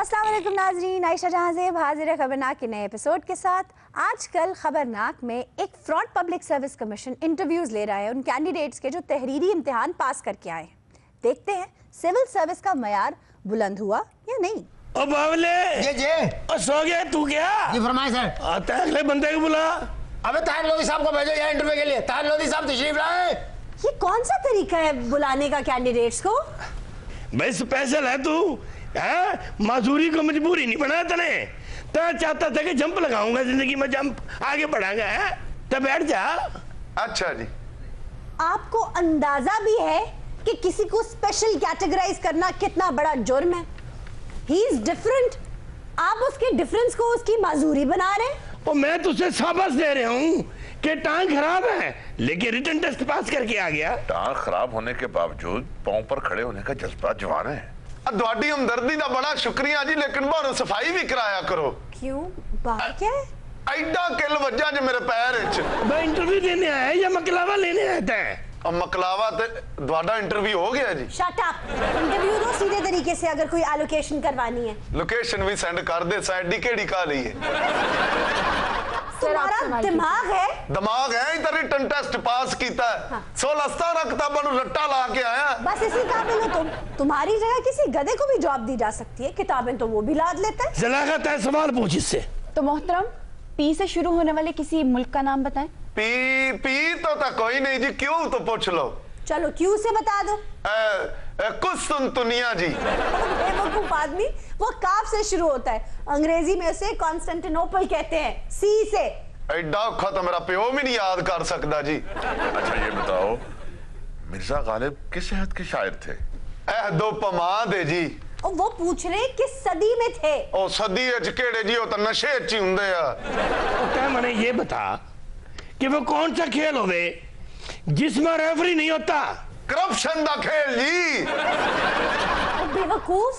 अस्सलाम वालेकुम नाजरीन, आयशा जहां से हाजिर है खबरनाक के नए एपिसोड के साथ। आजकल खबरनाक में एक fraud public service commission interviews ले रहा है उन कैंडिडेट्स के जो तहरीरी इम्तिहान पास करके आए हैं। देखते हैं सिविल सर्विस का मयार बुलंद हुआ या नहीं। ओ बावले जी ओ सो गया तू क्या? जी फरमाए सर। आता है अगले बंदे को बुला। अबे ताहिर लोधी साहब को भेजो यहाँ इंटरव्यू के लिए। ताहिर लोधी साहब तशरीफ लाए। ये कौन सा तरीका है बुलाने का कैंडिडेट्स को? भाई स्पेशल है तू, मजदूरी को मजबूरी नहीं बनाया तने। तो चाहता था कि जंप लगाऊंगा जिंदगी में, जंप आगे बढ़ाऊंगा है तो बैठ जा। अच्छा जी, आपको अंदाजा भी है कि किसी को स्पेशल कैटेगराइज करना कितना बड़ा जुर्म है? ही इज डिफरेंट, आप उसके डिफरेंस को उसकी माजूरी बना रहे हैं। और मैं तुझसे शाबाश दे रहा हूँ कि टांग खराब है लेकिन रिटर्न टेस्ट पास करके आ गया। टांग खराब होने के बावजूद पांव पर खड़े होने का जज्बा जवान है। ਤੁਹਾਡੀ ਹਮਦਰਦੀ ਦਾ ਬੜਾ ਸ਼ੁਕਰੀਆ ਜੀ, ਲੇਕਿਨ ਬਾਹਰੋਂ ਸਫਾਈ ਵੀ ਕਰਾਇਆ ਕਰੋ। क्यों, बात क्या है? ਐਡਾ ਕਿੱਲ ਵੱਜਾ ਜੇ ਮੇਰੇ ਪੈਰ ਵਿੱਚ। मैं इंटरव्यू देने आया या मकलावा लेने आता है? ਮਕਲਾਵਾ ਤੇ ਤੁਹਾਡਾ ਇੰਟਰਵਿਊ ਹੋ ਗਿਆ ਜੀ। शट अप, इंटरव्यू दो सीधे तरीके से अगर कोई एलोकेशन करवानी है। ਲੋਕੇਸ਼ਨ ਵੀ ਸੈਂਡ ਕਰ ਦੇ, ਸਾਡੀ ਕਿਹੜੀ ਕਾਲੀ ਹੈ। तुम्हारा दिमाग है? ਦਿਮਾਗ ਹੈ, ਇਧਰ ਰਿਟਨ ਟੈਸਟ ਪਾਸ ਕੀਤਾ 16-17 किताबों ਨੂੰ ਰੱਟਾ ला के आया। बस इसी काबिल हो तुम। तुम्हारी जगह किसी गधे को भी जॉब दी जा सकती है, किताबें तो वो भी लाद लेता है। जलागत है, सवाल पूछ इससे। तो मोहतरम, पी से शुरू होने वाले किसी मुल्क का नाम बताएं। पी तो कोई नहीं जी, क्यों तो पूछ लो। चलो क्यों से बता दो। कुस्तुनतुनिया जी। बेवकूफ आदमी, वो काफ से शुरू होता है, अंग्रेजी में उसे कॉन्स्टेंटिनोपल कहते हैं। सी से। एडा औखा तो मेरा प्यो भी नहीं याद कर सकता जी। अच्छा ये बताओ, मिर्जा गालिब किस शहद के शायर थे? दो पमा दे जी। और वो पूछ रहे किस सदी में थे? ओ सदी केड़े जी, तो नशे च ही हुंदे आ। क्या मैंने ये बता कि वो कौन सा खेल होवे जिसमें रेफरी नहीं होता? करप्शन दा खेल जी। बेवकूफ,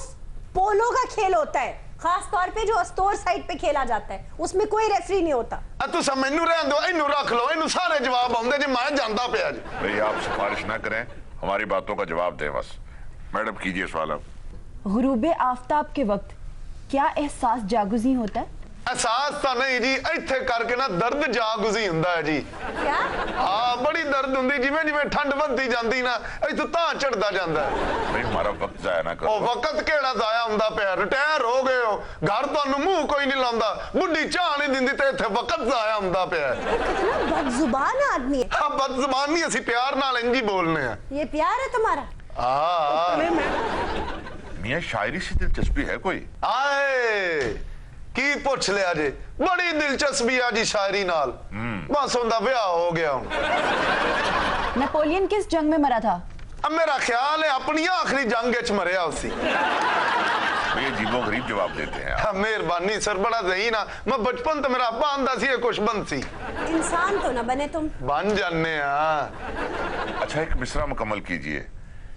पोलो का खेल होता है, खास तौर पे जो अस्टोर साइड पे खेला जाता है, उसमें कोई रेफरी नहीं होता। तुसा मैनू रहन दो, इनू रख लो, इनू सारे जवाब आउंदे जी, मैं जानदा पिया जी। भाई आप सिफारिश ना करें, हमारी बातों का जवाब दें बस। मैडम कीजिए सवाल अब। गुरूबे आफताब के वक्त क्या एहसास जागुज़ी होता है? एहसास तो नहीं जी, इत्थे करके ना दर्द जागुज़ी हुंदा है जी। क्या? हाँ, बड़ी दर्द हुंदी, जिवें जिवें ठंड बढ़ती जांदी ना, इत्थों तां चढ़दा जांदा है। भाई हमारा वक्त जाया ना करो। ओ वक्त केड़ा जाया हुंदा पिया, रिटायर हो गए हो, घर तुहानू मुंह कोई नहीं लांदा, बुढ़ी चाह नहीं दिंदी ते इत्थे वक्त जाया हुंदा पिया। कितना बदजुबान आदमी है। हाँ, बदजुबान नहीं, असीं प्यार नाल इंज ही बोलने हैं। ये प्यार है तुम्हारा? हाँ। मियां शायरी से दिलचस्पी है कोई? आए की पूछ लिया जी, बड़ी दिलचस्पी आ जी शायरी नाल। बस उनका ब्याह हो गया हूं। नेपोलियन किस जंग में मरा था? अब मेरा ख्याल है अपनी आखिरी जंग च मरिया उसी। ये अजीबोगरीब जवाब देते हैं। हाँ, मेहरबानी सर, बड़ा सही ना। मैं बचपन तो मेरा अब्बा आंदा सी कुछ बन सी। इंसान तो ना बने तुम। बन जाने। हाँ, अच्छा एक मिसरा मुकम्मल कीजिए।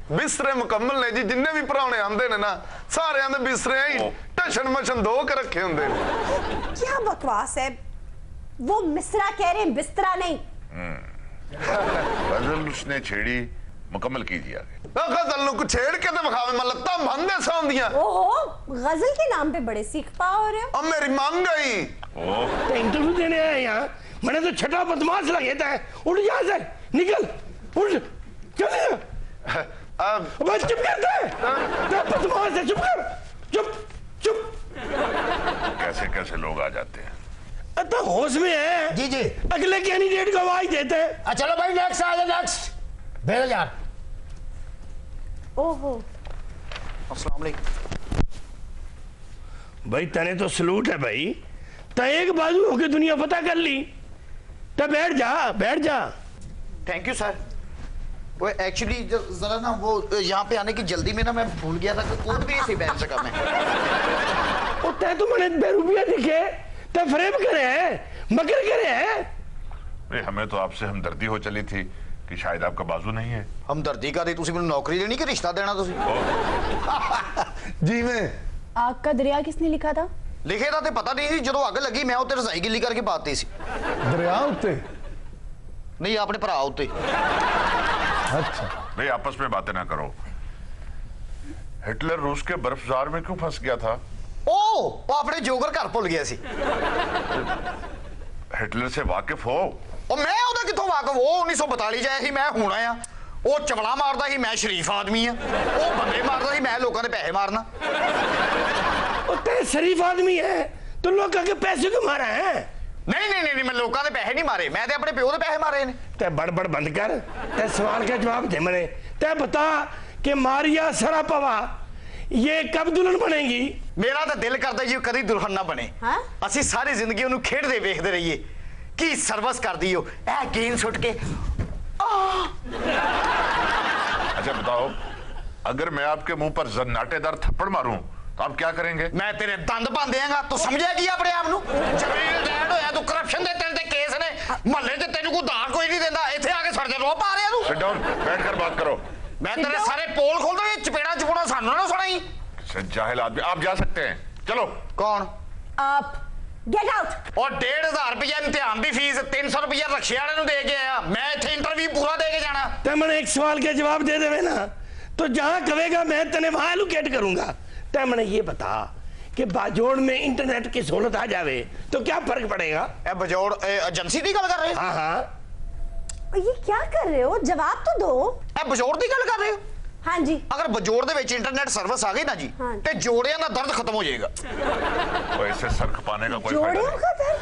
बिस्तरे मुकम्मल ने जी, जिन्ने भी प्राहुणे आंदे ने ना, सारे आंदे बिस्तरे ही टशन मशन धो के रखे हुंदे ने। क्या बकवास है, वो मिसरा कह रहे हैं, बिस्तरा नहीं। गजल उसने छेड़ी, मुकम्मल कीजिए आगे। गजल नु कुछ छेड़ के तो बखावे, मैं लत्तां भंदे सौंदियां। ओहो, गजल के नाम पे बड़े सीख पा हो रहे हो। अब मेरी मांग गई। तो इंटरव्यू देने आया यहाँ, मैंने तो छठा बदमाश लगेता है। उठ जा से, निकल, उठ, चल। बस चुप करते हैं, बदमाश है, चुप कर, चुप चुप। कैसे कैसे लोग आ जाते हैं। तो होश में है जी जी। अगले कैंडिडेट को आवाज देते हैं। चलो भाई नेक्स्ट आ जाओ, नेक्स्ट भेजो यार। ओहो, अस्सलाम वालेकुम। भाई तने तो सलूट है भाई, तो एक बाजू होके दुनिया पता कर ली। तो बैठ जा, बैठ जा। Thank you sir. वो एक्चुअली जरा ना वो यहाँ पे आने की जल्दी में ना मैं भूल गया था कि कोट भी ऐसे पहन सका मैं। तय तो मैंने बेरुपिया दिखे, तो फ्रेम करे हैं, मकर करे हैं। भाई हमें तो आपसे हमदर्दी हो चली थी कि शायद आपका बाजू नहीं है। हमदर्दी का तुसी मैंने नौकरी देनी कि रिश्ता देना तुसी? जी मैं आग का दरिया किसने लिखा था? लिखे था ते पता नहीं जी, जो अग लगी मैं उत्ते रजाई गिल्ली करके पाती सी। दरिया उत्ते? नहीं, अपने भरा उत्ते। अच्छा भाई आपस में बातें ना करो। हिटलर रूस के बर्फजार में क्यों फंस गया था? ਉਹ ਆਪਣੇ ਜੋਗਰ ਘਰ ਭੁੱਲ ਗਿਆ ਸੀ। हिटलर से वाकिफ हो? ਉਹ ਮੈਂ ਉਹਦਾ ਕਿੱਥੋਂ ਵਾਕਫ, ਉਹ 1942 ਚ ਆਇਆ ਸੀ, ਮੈਂ ਹੁਣ ਆਇਆ। ਉਹ ਚਵਲਾ ਮਾਰਦਾ ਸੀ, ਮੈਂ ਸ਼ਰੀਫ ਆਦਮੀ ਆ। ਉਹ ਬੰਦੇ ਮਾਰਦਾ ਸੀ, ਮੈਂ ਲੋਕਾਂ ਦੇ ਪੈਸੇ ਮਾਰਨਾ। तेरे शरीफ आदमी है तो लोग के पैसे क्यों मारा है? नहीं मैं लोगों के पैसे नहीं मारे, मैं अपने प्यो के पैसे मारे ने। ते बड़ बंद कर, ते सवाल का जवाब दे मने। ते बता कि मारिया सरापवा ये कब दुल्हन बनेगी? मेरा तो दिल करता जी कभी दुल्हन ना बने। हाँ? असी सारी जिंदगी उन्हें खेडते वेखते रहिए कि सर्विस कर दी हो, ऐ गेंद सुट के। अच्छा बताओ, अगर मैं आपके मुंह पर जन्नाटेदार थप्पड़ मारूं तो आप क्या करेंगे? मैं तेरे दंद भन देंगा। तू समझिया की अपने आप नू? जमीन लैंड होया, तू करप्शन दे तेरे ते केस ने, महल्ले च तेनू कोई दाग कोई नहीं देंदा, इत्थे आके सड़दे रो पा रहे तू। सिट डाउन, बैठकर बात करो। मैं तेरे सारे पोल खोल दूं, चपेड़ा चपुड़ा सानू ना सुनाई। जाहिल आदमी, आप जा सकते हैं, चलो। कौन? आप गेट आउट। और 1500 रुपया इम्तिहान की फीस, 300 रुपया रक्शे वाले दे के आया। मैं इत्थे इंटरव्यू पूरा दे के जाना। ते मैंने एक सवाल के जवाब दे देवे ना तो जहां कहेगा मैं तेने वहां एलोकेट करूंगा। ते मैंने ये बता कि बाजोड़ में इंटरनेट की सहूलत आ जावे तो क्या फर्क पड़ेगा? ए बजौड़ एजेंसी की गल कर रहे हो? हाँ हाँ, ये क्या कर रहे हो? जवाब तो दो। ए बजौड़ की गल कर रहे हो? हाँ जी। अगर बजौड़ दे विच इंटरनेट सर्विस आ गई ना जी, हाँ। ते जोड़ियां दा दर्द खत्म हो जाएगा। तो इससे सर खपाने का कोई फायदा जोड़ियों नहीं। का दर्द?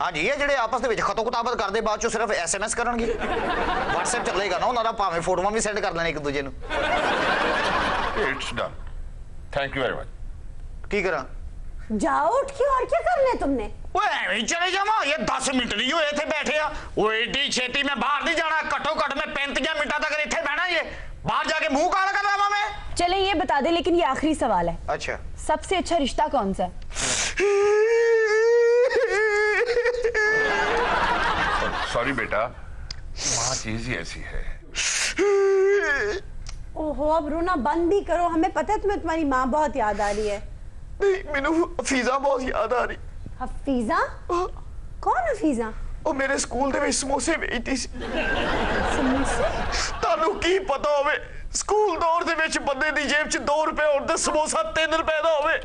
हाँ जी, ये जेडे आपस दे विच खतो किताबत करदे बाद चो सिर्फ SMS करनगे। WhatsApp चलेगा ना, उन्हां दा भावें फोटोआं भी सेंड कर लेने एक दूजे नूं। It's done, thank you very much. की करा? जाओ उठ के, और क्या करना है तुमने? ओए एवें ही चले जावां, ये 10 मिनट नहीं होए इत्थे बैठे आ। ओए एडी छेती मैं बाहर नहीं जाना, घट्टो घट मैं 35 मिनटां तक इत्थे बैठना। ये बाहर जाके मुंह काला कर रहा मैं। चले ये बता दे, लेकिन ये आखिरी सवाल है, अच्छा, सबसे अच्छा रिश्ता कौन सा है? सॉरी बेटा, वहाँ चीज ही ऐसी है। ओहो, अब रोना बंद ही करो। हमें पता है तुम्हें तुम्हारी माँ बहुत याद आ रही है। नहीं मैनू हफीजा बहुत याद आ रही। हफीजा? कौन हफीजा? ਉਹ ਮੇਰੇ ਸਕੂਲ ਦੇ ਵਿੱਚ ਸਮੋਸੇ ਵੇਚਦੀ ਸੀ। समोसे? ਤੁਹਾਨੂੰ ਕੀ ਪਤਾ ਹੋਵੇ, ਸਕੂਲ ਦੌਰ ਦੇ ਵਿੱਚ ਬੰਦੇ ਦੀ ਜੇਬ 'ਚ 2 ਰੁਪਏ ਹੋਣ ਤੇ ਸਮੋਸਾ 3 ਰੁਪਏ ਦਾ ਹੋਵੇ,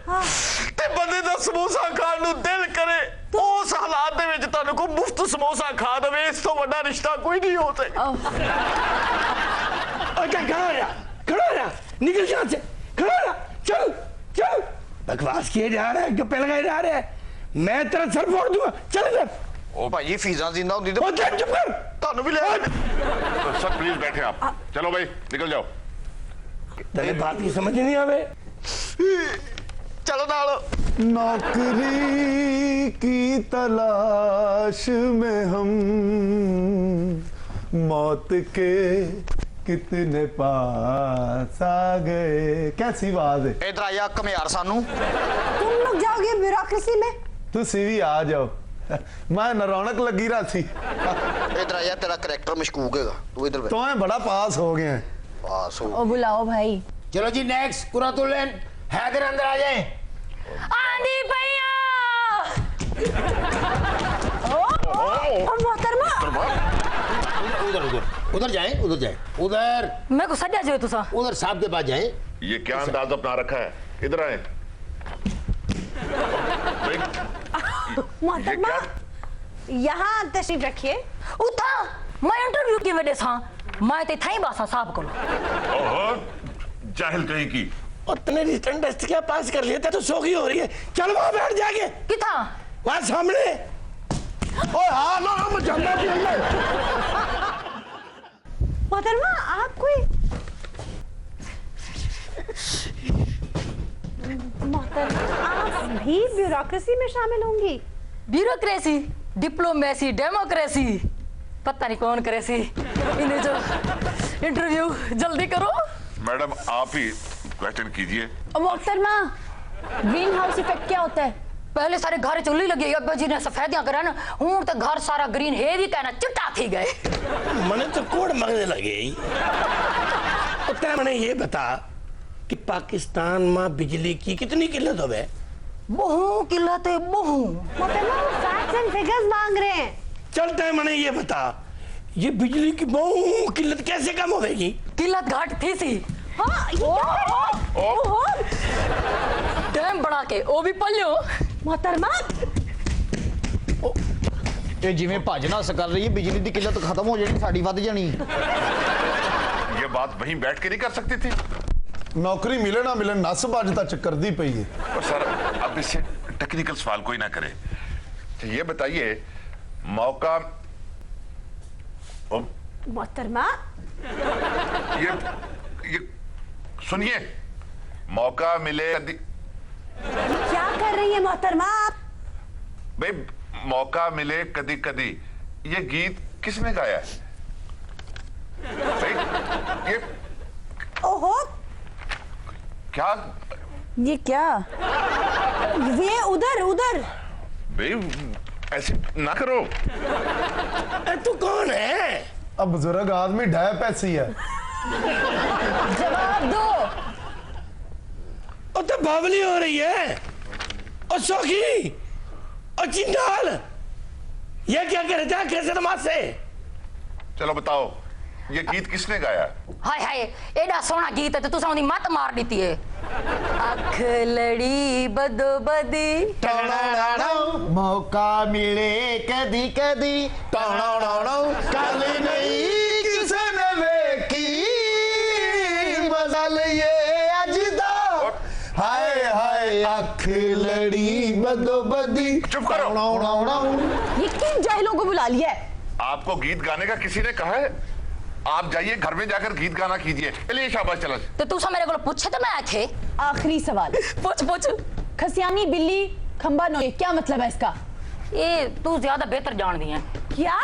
ਤੇ ਬੰਦੇ ਦਾ ਸਮੋਸਾ ਖਾਣ ਨੂੰ ਦਿਲ ਕਰੇ, ਉਸ ਹਾਲਾਤ ਦੇ ਵਿੱਚ ਤੁਹਾਨੂੰ ਕੋਈ ਮੁਫਤ ਸਮੋਸਾ ਖਾ ਦੇਵੇ, ਇਸ ਤੋਂ ਵੱਡਾ ਰਿਸ਼ਤਾ ਕੋਈ ਨਹੀਂ ਹੋ ਸਕਦਾ। क्या खड़ा रहा, निकल यहाँ से, खड़ा रहा, चल चल। बकवास किए जा रहा है, गप्पे लगाए जा रहे हैं, मैं तेरा सर फोड़ दूंगा। चल इधर। ਉਹ ਭਾਈ ਫੀਸਾਂ ਜਿੰਦਾ ਹੁੰਦੀ ਤੇ ओ चल, चुप कर। ਤੁਹਾਨੂੰ ਵੀ ਲੈ तो सर प्लीज बैठे आप, चलो भाई निकल जाओ। तेरे बात की समझ नहीं आवे। ਚਲੋ ਨਾਲ। नौकरी की तलाश में हम मौत के कितने पास आ गए। कैसी आवाज है? ਇਧਰ ਆਇਆ ਘਮਿਆਰ ਸਾਨੂੰ। तुम लोग जाओगे ब्यूरोक्रेसी में? तुसी भी आ जाओ, मैं न रौनक लगी रहा थी। ਇਧਰ ਆਇਆ, ਤੇਰਾ ਕਰੈਕਟਰ ਮਸ਼ਕੂਕ ਹੈਗਾ, ਤੂੰ ਇਧਰ तो मैं बड़ा पास हो गए हैं। ਪਾਸ ਹੋ। ओ बुलाओ भाई। चलो जी नेक्स्ट कुरातुल्लैन हैदर अंदर आ जाए। आंधी भैया। मोहतरमा, उधर उधर उधर जाए, उधर जाए, उधर मैं को सजा जो तुसा। उधर साहब के पास जाए। ये क्या अंदाज अपना रखा है? इधर आए। भाई, मोहतरमा, यहाँ तशरीफ रखिए। उता मैं इंटरव्यू की वजह से मैं ते थाई बासा साहब को ओहो, जाहिल कहीं की। और तूने रिटर्न टेस्ट क्या पास कर लिया था तो शौक ही हो रही है। चल वहां बैठ जाके, किथा वहां सामने। ओए हाँ लो लो, मैं जानता भी नहीं। मोहतरमा, आप कोई मोहतरमा, आप भी ब्यूरोक्रेसी में शामिल होंगी? ब्यूरोक्रेसी, डिप्लोमेसी, डेमोक्रेसी, पता नहीं कौन करेसी। इन्हें जो इंटरव्यू जल्दी करो। मैडम आप ही क्वेश्चन कीजिए। मोहतरमा, ग्रीन हाउस इफेक्ट क्या होता है? पहले सारे घर चुल्ली लगी, अब्बा जी ने सफेदियां करन, हूं तो घर सारा ग्रीन है ही कहना चिट्टा थी गए। मने तो कोड मगने लगे। तो मैंने ये बता कि पाकिस्तान में बिजली की कितनी किल्लत हो गए? बहु किल्लत है बहु। मोहतरमा, वो फैक्ट्स एंड फिगर्स मांग रहे हैं। चलता है, मैंने ये बता ये बिजली की बहु किल्लत कैसे कम होगी? किल्लत घाट थी सी। हाँ, ये क्या कर रहे हो? ओहो, टाइम बना के वो भी पल्लो। मोहतरमा ये जिवें भज नस कर रही है, बिजली की किल्लत खत्म हो जानी, साड़ी वध जानी। ये बात वहीं बैठ के नहीं कर सकती थी? नौकरी मिले ना मिले नस भज तक करदी पई है। और सर अब इससे टेक्निकल सवाल कोई ना करे, तो ये बताइए मौका मोहतरमा ये सुनिए, मौका मिले क्या कर रही है मोहतरमा आप? भाई मौका मिले कदी कदी, ये गीत किसने गाया है? भाई ये ओहो क्या? ये क्या? ये उधर उधर। भाई ऐसे ना करो। तू कौन है? अब बुजुर्ग आदमी ढैप ऐसी है। जवाब दो। और तो बावली हो रही है और सौखी और चिंडाल, ये क्या कर रहे थे कैसे तमाशे? चलो बताओ ये गीत किसने गाया? हाय हाय एडा सोना गीत है तो तुसा ओदी मत मार दी है। अख लड़ी बदो बदी मौका मिले कदी कदी, कल नहीं किसे ने वेखी, मजा लिए अज दा, हाय हाय अख लड़ी बदो बदी। चुप करो। ये किन जाहिलों को बुला लिया है? आपको गीत गाने का किसी ने कहा है? आप जाइए घर में जाकर गीत गाना कीजिए। चलिए शाबाश, चलो। तो तुसा मेरे को पूछे तो मैं आए थे। आखिरी सवाल, पूछ पूछ। खसियानी बिल्ली खंबा नोए, क्या मतलब है इसका? ये तू ज्यादा बेहतर जान दी है। क्या?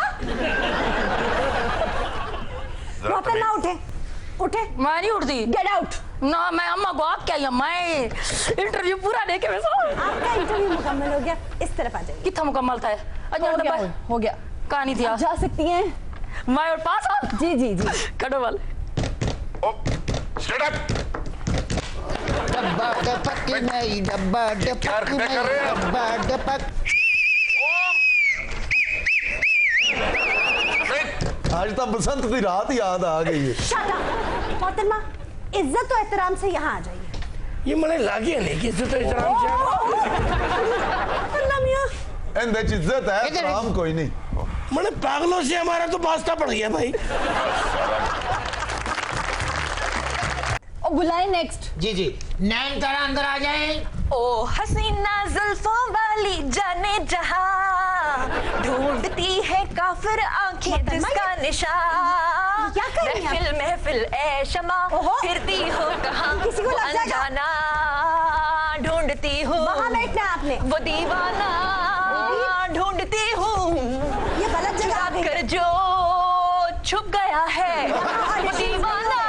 मोहतरमा उठे उठे। मैं नहीं उठती। Get out. ना मैं अम्मा को आप क्या है, मैं इंटरव्यू पूरा देखे मैं सो। आपका इंटरव्यू मुकम्मल हो गया, इस तरफ आ जाइए। कितना मुकम्मल था? हो गया। कहानी थी आप जा सकती हैं। मैं और पास हो। जी जी जी। कटो वाल। Stand up. डब्बा डपक नहीं, डब्बा डपक नहीं, डब्बा डपक। आज तो बसंत की रात याद आ गई है। शाटा मोहतरमा, इज्जत और एहतराम से यहाँ आ जाइए। ये मैंने लागे नहीं किसी तो इतराम से। मोहतरमा मियां, इंदे च इज्जत है, एहतराम कोई नहीं। मैंने पागलों से हमारा तो वास्ता पड़ गया भाई। और बुलाए नेक्स्ट। जी जी, नैन तारा अंदर आ जाए। ओ हसीना जुल्फों वाली जाने जहां, ढूंढती है काफिर आंखें जिसका निशान। क्या कर रही हैं? महफिल महफिल ए शमा, ओहो। फिरती हो कहां किसी को लग जाएगा। अनजाना, ढूंढती हूँ वहाँ बैठना है आपने। वो दीवाना, ढूंढती हूँ ये गलत जगह आ गई। कर जो छुप गया है, वो दीवाना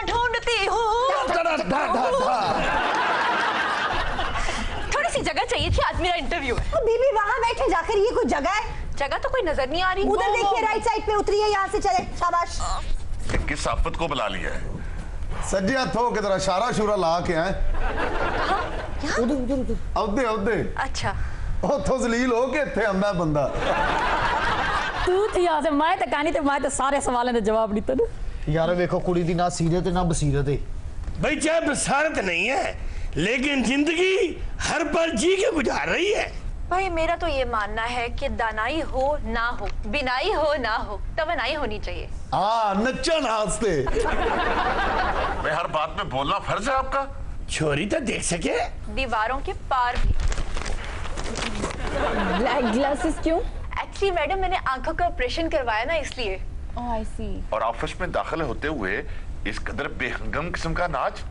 ढूंढती हूँ। थोड़ी सी जगह चाहिए थी, आज मेरा इंटरव्यू है। तो बीबी वहाँ बैठे जाकर, ये कोई जगह है? जगह तो कोई नजर नहीं आ रही। उधर देखिए, राइट साइड पे उतरिए, यहाँ से चले। शाबाश। किस आफत को बुला लिया है? सज्जे हथ हो के तेरा शारा शूरा ला के आए। उधर उधर उधर औदे औदे। अच्छा उथों जलील हो के इत्थे आंदा बंदा। तू थी यहाँ से, मैं तो कहानी तो मैं तो सारे सवालों के जवाब नहीं तेन। यार वेखो कुड़ी दी ना सीरत ना बसीरत है। भाई चाहे बसारत नहीं है, लेकिन जिंदगी हर पल जी के गुजार रही है। भाई मेरा तो ये मानना है कि दानाई हो ना हो, बिनाई हो ना हो, तवनाई होनी चाहिए। हाँ, नच्चा नाचते। मैं हर बात में बोलना फर्ज है आपका? छोरी तो देख सके, दीवारों के पार भी। ब्लैक ग्लासेस क्यों? एक्चुअली मैडम मैंने आंखों का ऑपरेशन करवाया ना, इसलिए। ओह आई सी। और ऑफिस में दाखिल होते हुए इस कदर बेहंगम किस्म का नाच,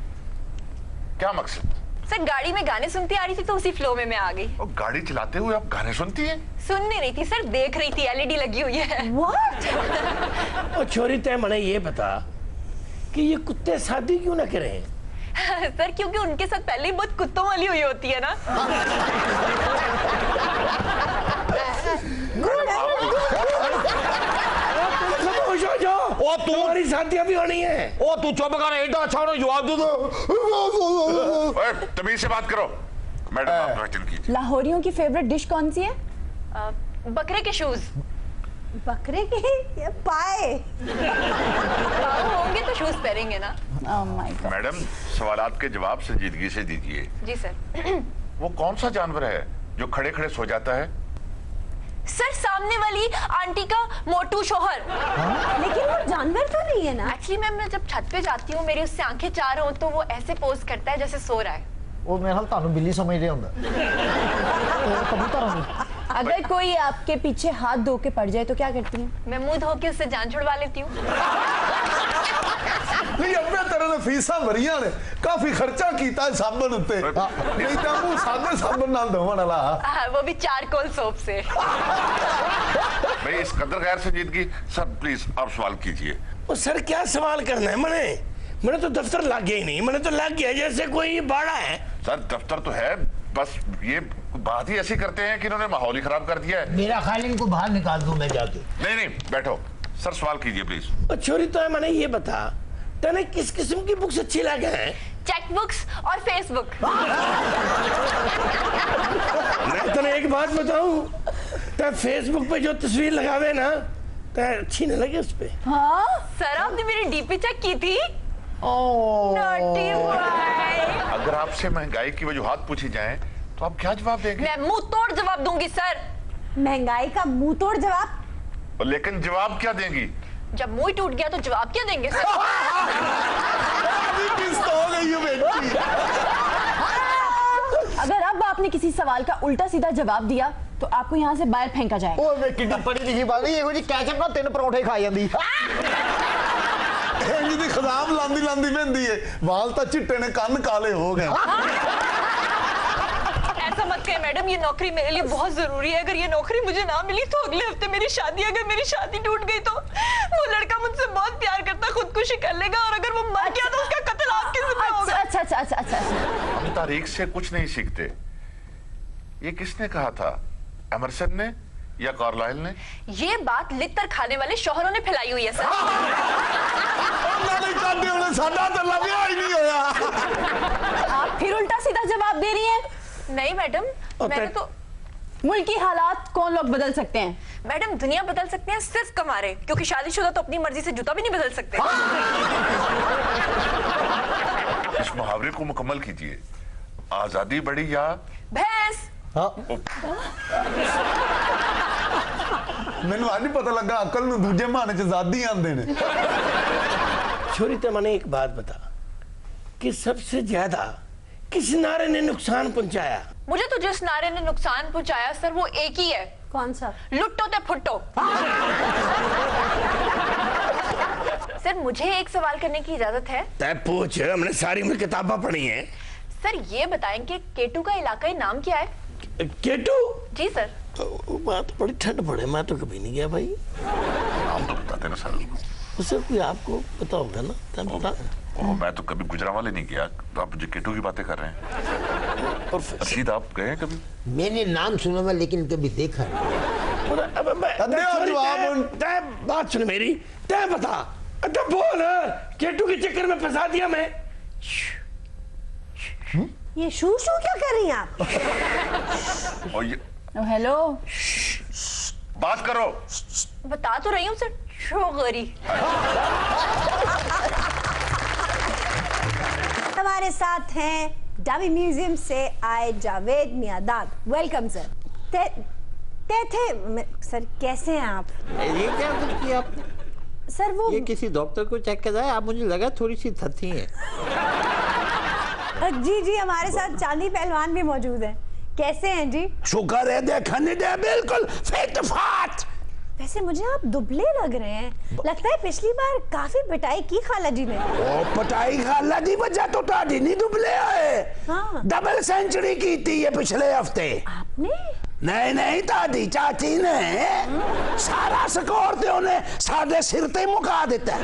क्या मकसद? सर गाड़ी में गाने सुनती आ रही थी तो उसी फ्लो में मैं आ गई। और गाड़ी चलाते हुए आप गाने सुनती हैं? सुन नहीं रही थी सर, देख रही थी, एलईडी लगी हुई है। What? और छोरी तय मने ये बता कि ये कुत्ते शादी क्यों ना करें? सर क्योंकि उनके साथ पहले ही बहुत कुत्तों वाली हुई होती है ना। खामोश हो जाओ। ओ तू तुम्हारी शादियां भी होनी है। ओ तू चुप कर, एडा अच्छा ना जवाब दे दो। ओए, तमीज से बात करो। मैडम आप क्वेश्चन कीजिए। लाहौरियों की फेवरेट डिश कौन सी है? बकरे के शूज। बकरे के ये पाए। पाँव होंगे तो शूज पहनेंगे ना। Oh my God. मैडम, सवालात के जवाब संजीदगी से दीजिए। जी सर। वो कौन सा जानवर है जो खड़े खड़े सो जाता है? सर सामने वाली आंटी का मोटू शोहर। लेकिन वो जानवर तो नहीं है ना। एक्चुअली मैं जब छत पे जाती हूँ, मेरी उससे आंखें चार हों तो वो ऐसे पोज करता है जैसे सो रहा है। ਉਹ ਮੇਰੇ ਨਾਲ ਤੁਹਾਨੂੰ ਬਿੱਲੀ ਸਮਝਦੇ ਹੁੰਦਾ कबूतर नहीं। अगर कोई आपके पीछे हाथ धो के पड़ जाए तो क्या करती हैं? मैं मुंह धो के उससे जान छुड़वा लेती हूँ। नहीं अबे तेरे ने फीसा भरिया ने काफी खर्चा कीता साबन उत्ते नहीं तो मुंह सादे साबन नाल धोवन वाला वो भी चारकोल सोप से। भाई इस कदर गैर संजीदगी। सर प्लीज आप सवाल कीजिए। सर क्या सवाल करना है? मैंने तो दफ्तर लग गया ही नहीं, मैंने तो लग गया जैसे कोई बाड़ा है। सर दफ्तर तो है, बस ये बात ही ऐसी करते हैं कि इन्होंने माहौल ही खराब कर दिया है। मेरा ख्याल इनको बाहर निकाल दूं मैं जाके। नहीं बैठो। सर सवाल कीजिए प्लीज। छोरी तो है, मैंने ये बता तने किस किस्म की बुक्स अच्छी लगे हैं? चेक बुक्स और फेसबुक। मैं तने एक बात बताऊं, तो फेसबुक पे जो तस्वीर लगावे ना तो अच्छी नहीं लगी उस पे। हाँ? सर आपने मेरी डीपी चेक की थी? Naughty boy। अगर आपसे महंगाई की वजूहात पूछी जाए तो आप क्या जवाब देंगे? मैं मुंह तोड़ जवाब दूंगी सर। महंगाई का मुंह तोड़ जवाब? लेकिन जवाब क्या देंगी? जब मुंह टूट गया तो जवाब क्या देंगे सर? अगर अब आपने किसी सवाल का उल्टा सीधा जवाब दिया तो आपको यहाँ से बाहर फेंका जाएगा। ਉਹ ਵੇ ਕਿੰਨੀ ਪੜੀ ਲਿਖੀ ਬਾਤ ਹੈ ਇਹੋ ਜੀ ਕੈਚਅਪ ਨਾਲ 3 ਪਰੌਂਠੇ ਖਾ ਜਾਂਦੀ। ਇੰਜ ਦੀ ਖਜ਼ਾਮ ਲਾਂਦੀ ਮਹਿੰਦੀ ਏ ਵਾਲ ਤਾਂ ਚਿੱਟੇ ਨੇ ਕੰਨ ਕਾਲੇ ਹੋ ਗਏ। ऐसा मत कहे मैडम, ये नौकरी मेरे लिए बहुत जरूरी है। अगर ये नौकरी मुझे ना मिली तो अगले हफ्ते मेरी शादी, अगर मेरी शादी टूट गई तो वो लड़का मुझसे बहुत प्यार करता, खुदकुशी कर लेगा और अगर वो मर गया तो उसका कत्ल आपके ज़िम्मे होगा। अच्छा। हम तारीख से कुछ नहीं सीखते। ये किसने कहा था, एमरसन ने या कार्लाइल ने? ये बात लितर खाने वाले शौहरों ने फैलाई हुई है सर। आप फिर उल्टा सीधा जवाब दे रही हैं? नहीं मैडम, मैंने तो मुल्क की हालात कौन लोग बदल सकते हैं? मैडम दुनिया बदल सकते हैं सिर्फ कमारे, क्योंकि शादीशुदा तो अपनी मर्जी से जूता भी नहीं बदल सकते। इस मुहावरे को मुकम्मल कीजिए। आजादी बड़ी या भैंस? ਮੈਨੂੰ ਅੱਜ ਪਤਾ ਲੱਗਾ ਅਕਲ ਨੂੰ ਦੂਜੇ ਮਾਹਨੇ ਚ ਜ਼ਾਦੀ ਆਂਦੇ ਨੇ। छोरी तो मैंने एक बात बता कि सबसे ज्यादा किस नारे ने नुकसान पहुंचाया? मुझे तो जिस नारे ने नुकसान पहुंचाया सर वो एक ही है। कौन सा? लुट्टो ते फुट्टो। सर मुझे एक सवाल करने की इजाजत है? तय पूछ, हमने सारी में किताबें पढ़ी हैं। सर ये बताएं कि केटू का इलाकाई नाम क्या है? केटू? जी सर। बात बड़ी ठंड पड़े, मैं तो कभी नहीं गया भाई। हम तो बताते ना सर। उससे कोई आपको पता होगा ना, तब बता। मैं तो कभी गुजरांवाले नहीं गया, तो आप मुझे केटू की बातें कर रहे हैं। और रशीद आप गए हैं कभी? मैंने नाम सुना हुआ लेकिन कभी देखा तय बात सुन मेरी, तय बता, तय बोल। केटू के चक्कर में फंसा दिया मैं। ये शू क्या कर रही हैं आप? और ये हेलो, बात करो। बता तो रही हूँ सर, शोगरी। हमारे साथ हैं डावी म्यूजियम से आए Javed my dad. Welcome sir. Sir कैसे हैं आप? ये क्या कुछ किया आपने? सर वो ये किसी डॉक्टर को चेक कराया? आप, मुझे लगा थोड़ी सी थती हैं। जी हमारे साथ चांदी पहलवान भी मौजूद हैं। कैसे हैं जी? शुक्र है, देखने दे बिल्कुल फिट फाट। वैसे मुझे आप दुबले लग रहे हैं, लगता है पिछली बार काफी पिटाई की खाला जी ने। ओ पिटाई खाला दी वजह तो ताड़ी नहीं दुबले आए। हाँ। डबल सेंचुरी की थी ये पिछले हफ्ते। आपने? नहीं ताड़ी चाची ने सारा स्कोर ते उन्हें साढ़े सिर ते मुका दिता।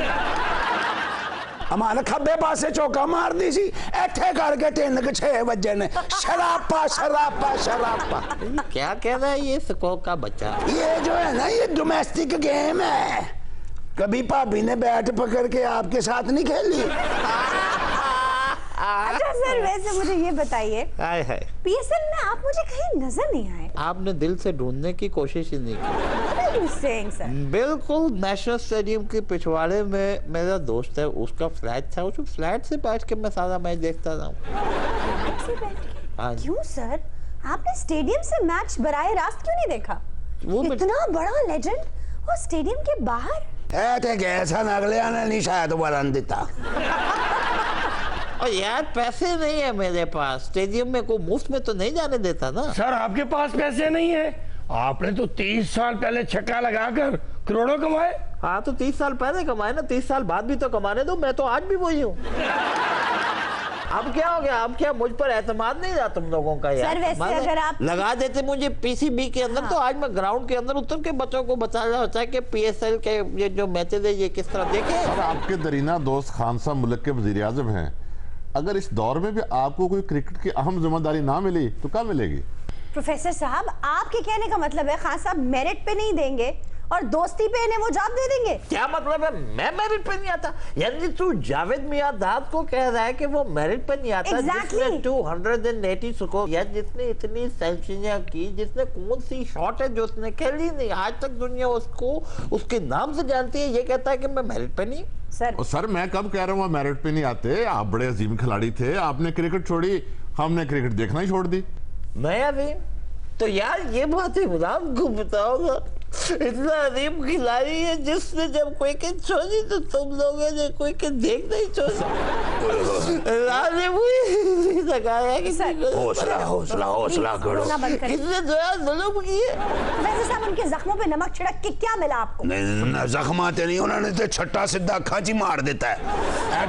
हमारे खब्बे पासे चौका मार दी सी, ऐठे करके 3 के 6 बजे ने शरापा। क्या कह रहा है ये स्कोर का बच्चा? ये जो है ना, ये डोमेस्टिक गेम है। कभी भाभी ने बैट पकड़ के आपके साथ नहीं खेली? अच्छा सर, वैसे मुझे ये बताइए, हाय पीएसएल में आप मुझे कहीं नजर नहीं आए। आपने दिल से ढूंढने की कोशिश ही नहीं की। are you saying, sir? बिल्कुल नेशनल स्टेडियम के पिछवाड़े में मेरा दोस्त है, उसका फ्लैट था, उस फ्लैट से बैठ के मैं सारा मैच देखता था। क्यों सर? आपने स्टेडियम से मैच बराह रास्त क्यों नहीं देखा? इतना बड़ा लेजेंड और स्टेडियम के बाहर? कैसा अगले आने नहीं शायद वरन देता। और यार पैसे नहीं है मेरे पास, स्टेडियम में को मुफ्त में तो नहीं जाने देता ना। सर आपके पास पैसे नहीं है? आपने तो 30 साल पहले छक्का लगाकर करोड़ों कमाए। हाँ तो 30 साल पहले कमाए ना, 30 साल बाद भी तो कमाने दो, मैं तो आज भी वही हूँ। अब क्या हो गया? अब क्या मुझ पर एतमाद नहीं रहा तुम लोगों का यार? सर वैसे अगर आप लगा देते मुझे पीसीबी के अंदर, तो आज मैं ग्राउंड के अंदर उतर के बच्चों को बता रहा होता है कि पीएसएल के ये जो मैचेज है ये किस तरह देखे। और आपके दरीना दोस्त खान साहब मुल्क के वजीर आजम हैं, अगर इस दौर में भी आपको कोई क्रिकेट की अहम जिम्मेदारी ना मिली तो क्या मिलेगी? प्रोफेसर साहब, आपके कहने का मतलब है खान साहब मेरिट पे नहीं देंगे और दोस्ती पे इन्हें वो जॉब दे देंगे? क्या मतलब है मैं मेरिट पे नहीं आता? यानी तू जावेद मियादाद को कह रहा है कि वो मेरिट पे नहीं आता? जिसने 280 स्कोर या जिसने इतनी सेंचुरियां की, जिसने कौन सी शॉट है जो उसने खेली नहीं, आज तक दुनिया उसको उसके नाम से जानती है, ये कहता है कि मैं मेरिट पे नहीं। सर मैं कब कह रहा हूँ मेरिट पे नहीं आते? आप बड़े अजीम खिलाड़ी थे, आपने क्रिकेट छोड़ी, हमने क्रिकेट देखना ही छोड़ दी। मैं अजीम? तो यार ये बात है गुलाम को बताओगा, इतना अजीम खिलाड़ी है जिसने जब कोई के छोड़ी तो तुम लोगों ने कोई के देख नहीं छोड़ा। हौसला हौसला हौसला करो। कितने जुल्म किए। वैसे साहब उनके जख्मों पे नमक छिड़क के क्या मिला आपको? नहीं जख्माते नहीं, उन्होंने तो छट्टा सीधा अखा च मार देता है।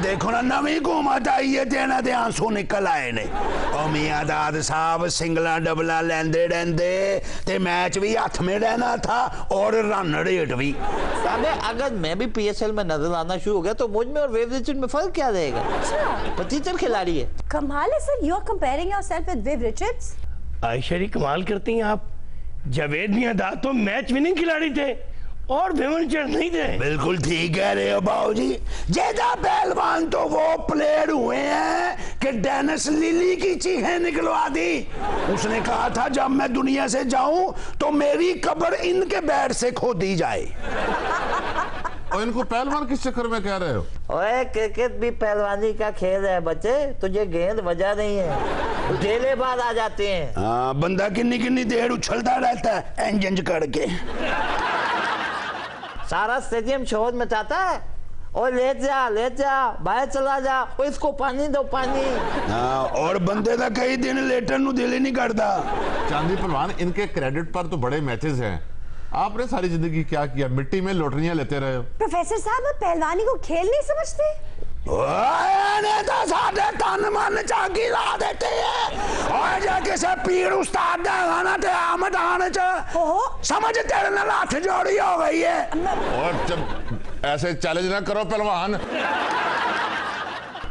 देखो ना नवी घूमत आई है ते इन्हां दे आंसू निकल आए ने। ओ मियादाद साहब सिंगला डबला लेंदे रहंदे ते मैच भी हाथ में रहना था और रन रेट भी। अगर मैं भी पीएसएल में नजर आना शुरू हो गया तो मुझ में और वेव रिचर्ड में फर्क क्या रहेगा? पचीचर खिलाड़ी है। कमाल है sir, you are comparing yourself with Viv Richards. Ayesha ji कमाल करती हैं आप। जावेद मियादाद तो मैच विनिंग खिलाड़ी थे और विमन नहीं थे। बिल्कुल ठीक कह रहे हो बाबूजी। ज्यादा पहलवान तो वो प्लेयर हुए हैं कि डेनिस लिली की चीखें निकलवा दी। उसने कहा था जब मैं दुनिया से जाऊं तो मेरी कब्र इनके बैट से खोदी जाए। और इनको पहलवान किस चक्कर में कह रहे हो? ओए क्रिकेट भी पहलवानी का खेल है बच्चे, तुझे गेंद वजह नहीं है, ढेले बाद आ जाते हैं। हाँ बंदा किन्नी किन्नी देर उछलता रहता है इंजन करके। सारा स्टेडियम शोर मचाता है। और ले जा बाहर चला जा, और इसको पानी दो पानी। और बंदे का कई दिन लेटर नु दिल ही नहीं करता। चांदी पहलवान इनके क्रेडिट पर तो बड़े मैचेस हैं, आपने सारी जिंदगी क्या किया? मिट्टी में लोटरियां लेते रहे हो। प्रोफेसर साहब आप पहलवानी को खेल नहीं समझते? तो साढ़े तन मन चाकी ला देते हैं और जाके से पीर उस्ताद दा गाना ते आमद आने च समझ तेरे नाल हाथ जोड़ी हो गई है। और जब ऐसे चैलेंज ना करो पहलवान।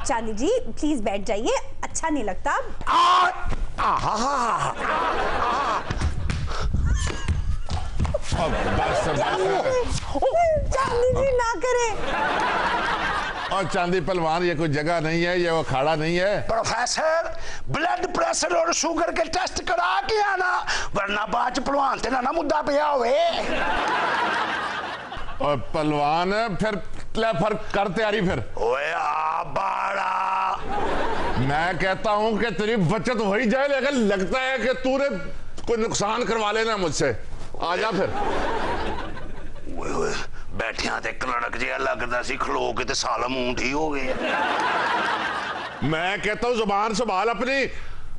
चांदी जी प्लीज बैठ जाइए, अच्छा नहीं लगता। चांदी जी ना करे। और चांदी पहलवान ये कोई जगह नहीं है, ये वो अखाड़ा नहीं है। प्रोफेसर ब्लड प्रेशर और शुगर के टेस्ट करा के आना, वरना बाद पहलवान ते ना मुद्दा पिया होवे। और पहलवान फिर कर तैयारी फिर। ओए आ बाड़ा, मैं कहता हूं कि तेरी बचत हो ही जाए, लेकिन लगता है कि तूने कोई नुकसान करवा लेना मुझसे। आ जा फिर। बैठिया ते कलड़क जिहा लगदा सी, खलो के ते साल मूंठ ही हो गए। मैं कहता हूँ जुबान संभाल अपनी,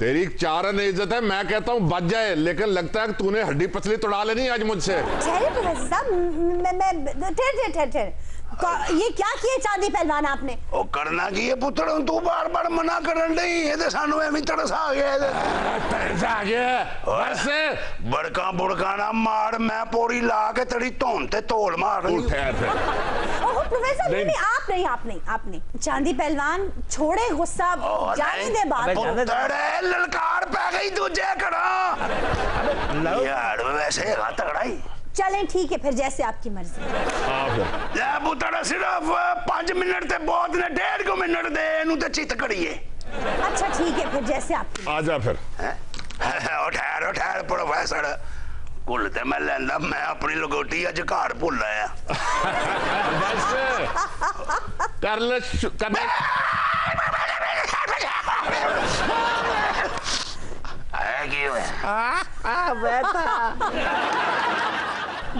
तेरी 4 रन इज्जत है। मैं कहता हूँ बच जाए, लेकिन लगता है कि तूने हड्डी पसली तोड़ा लेनी आज मुझसे। प्रोफेसर साहब मैं ये क्या किए चांदी पहलवान आपने? ओ करना की है पुत्र, तू बार बार मना करन दई, ये ते सानू एवं तरस आ गया। तरस आ गया वैसे बड़का बुड़का ना मार, मैं पोरी ला के तेरी धौन ते तोल मार। ओह प्रोफेसर नहीं, आप नहीं। चांदी पहलवान छोड़े गुस्सा, जाने दे बात। तेरे ललकार पै गई दूजे कड़ा यार, वैसे तगड़ा ही। चलें ठीक है फिर, जैसे आपकी मर्जी। पुत्र सिर्फ 5 मिनट ते बहुत ने, 1.5 मिनट दे नु ते चित करिए। अच्छा ठीक है फिर, जैसे आप। आजा फिर। ठहर प्रोफेसर, घुल ते मैं लैंदा, मैं अपनी लंगोटी अज घर भुल आया। बस कर ले